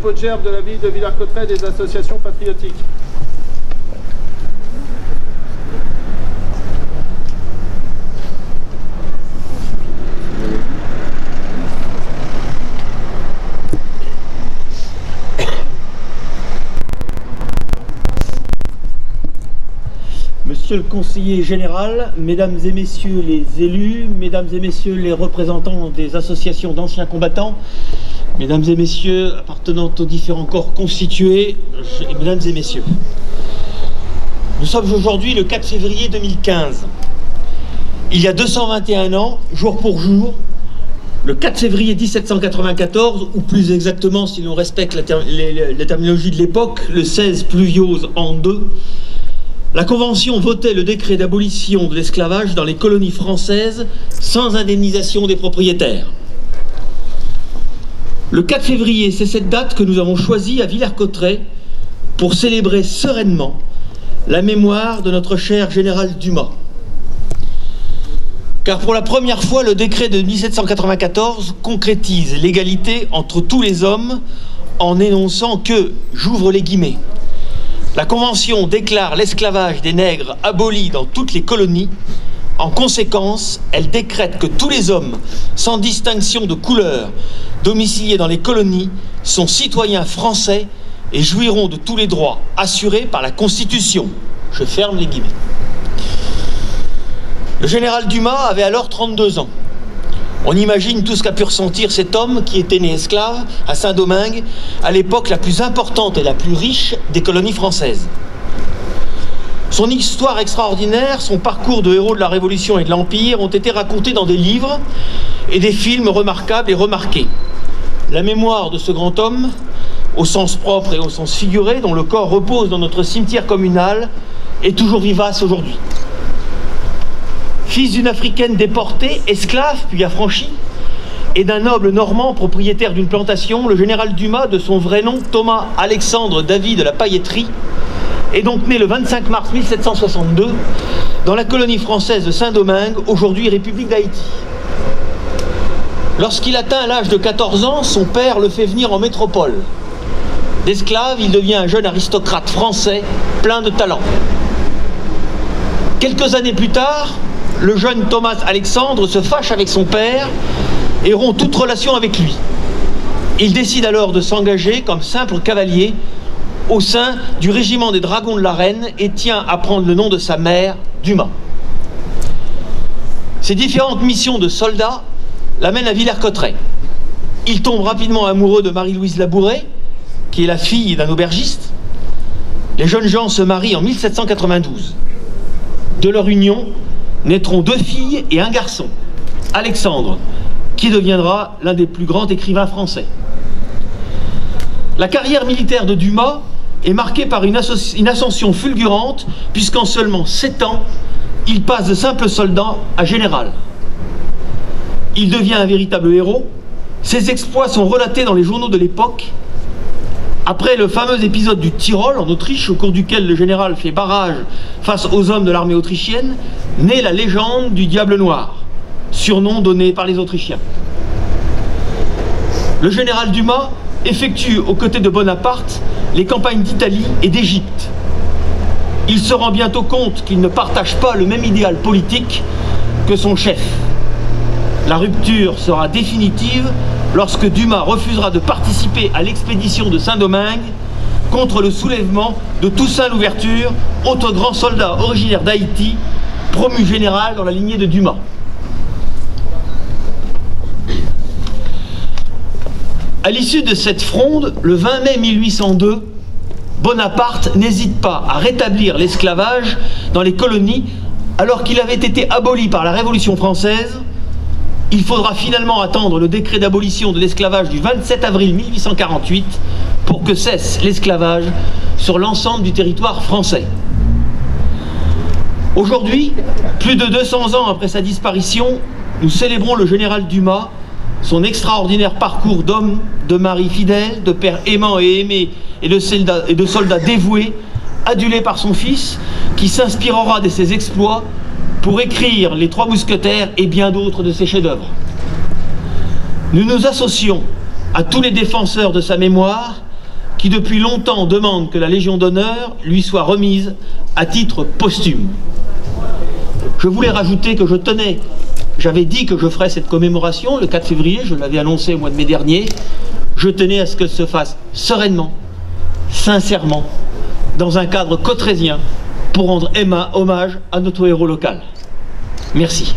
dépôt de gerbes de la ville de Villers-Cotterêts des associations patriotiques. Monsieur le conseiller général, mesdames et messieurs les élus, mesdames et messieurs les représentants des associations d'anciens combattants, mesdames et messieurs appartenant aux différents corps constitués, mesdames et messieurs. Nous sommes aujourd'hui le 4 février 2015. Il y a 221 ans, jour pour jour, le 4 février 1794, ou plus exactement, si l'on respecte la terminologie de l'époque, le 16 pluviose an 2, la Convention votait le décret d'abolition de l'esclavage dans les colonies françaises sans indemnisation des propriétaires. Le 4 février, c'est cette date que nous avons choisie à Villers-Cotterêts pour célébrer sereinement la mémoire de notre cher général Dumas. Car pour la première fois, le décret de 1794 concrétise l'égalité entre tous les hommes en énonçant que, j'ouvre les guillemets, la Convention déclare l'esclavage des nègres aboli dans toutes les colonies. En conséquence, elle décrète que tous les hommes, sans distinction de couleur, domiciliés dans les colonies, sont citoyens français et jouiront de tous les droits assurés par la Constitution. Je ferme les guillemets. Le général Dumas avait alors 32 ans. On imagine tout ce qu'a pu ressentir cet homme qui était né esclave à Saint-Domingue, à l'époque la plus importante et la plus riche des colonies françaises. Son histoire extraordinaire, son parcours de héros de la Révolution et de l'Empire ont été racontés dans des livres et des films remarquables et remarqués. La mémoire de ce grand homme, au sens propre et au sens figuré, dont le corps repose dans notre cimetière communal, est toujours vivace aujourd'hui. Fils d'une Africaine déportée, esclave puis affranchie, et d'un noble normand propriétaire d'une plantation, le général Dumas, de son vrai nom Thomas Alexandre David de la Pailletterie, est donc né le 25 mars 1762 dans la colonie française de Saint-Domingue, aujourd'hui République d'Haïti. Lorsqu'il atteint l'âge de 14 ans, son père le fait venir en métropole. D'esclave, il devient un jeune aristocrate français plein de talent. Quelques années plus tard, le jeune Thomas Alexandre se fâche avec son père et rompt toute relation avec lui. Il décide alors de s'engager comme simple cavalier au sein du régiment des Dragons de la Reine et tient à prendre le nom de sa mère, Dumas. Ces différentes missions de soldat l'amènent à Villers-Cotterêts. Il tombe rapidement amoureux de Marie-Louise Labouret, qui est la fille d'un aubergiste. Les jeunes gens se marient en 1792. De leur union naîtront 2 filles et un garçon, Alexandre, qui deviendra l'un des plus grands écrivains français. La carrière militaire de Dumas est marquée par une ascension fulgurante, puisqu'en seulement 7 ans, il passe de simple soldat à général. Il devient un véritable héros. Ses exploits sont relatés dans les journaux de l'époque. Après le fameux épisode du Tyrol, en Autriche, au cours duquel le général fait barrage face aux hommes de l'armée autrichienne, naît la légende du Diable Noir, surnom donné par les Autrichiens. Le général Dumas effectue aux côtés de Bonaparte les campagnes d'Italie et d'Égypte. Il se rend bientôt compte qu'il ne partage pas le même idéal politique que son chef. La rupture sera définitive lorsque Dumas refusera de participer à l'expédition de Saint-Domingue contre le soulèvement de Toussaint Louverture, autre grand soldat originaire d'Haïti, promu général dans la lignée de Dumas. À l'issue de cette fronde, le 20 mai 1802, Bonaparte n'hésite pas à rétablir l'esclavage dans les colonies alors qu'il avait été aboli par la Révolution française. Il faudra finalement attendre le décret d'abolition de l'esclavage du 27 avril 1848 pour que cesse l'esclavage sur l'ensemble du territoire français. Aujourd'hui, plus de 200 ans après sa disparition, nous célébrons le général Dumas, son extraordinaire parcours d'homme, de mari fidèle, de père aimant et aimé et de soldat dévoué, adulé par son fils, qui s'inspirera de ses exploits pour écrire Les Trois Mousquetaires et bien d'autres de ses chefs-d'œuvre. Nous nous associons à tous les défenseurs de sa mémoire qui depuis longtemps demande que la Légion d'honneur lui soit remise à titre posthume. Je voulais rajouter que j'avais dit que je ferais cette commémoration le 4 février, je l'avais annoncé au mois de mai dernier, je tenais à ce qu'elle se fasse sereinement, sincèrement, dans un cadre cottrésien, pour rendre hommage à notre héros local. Merci.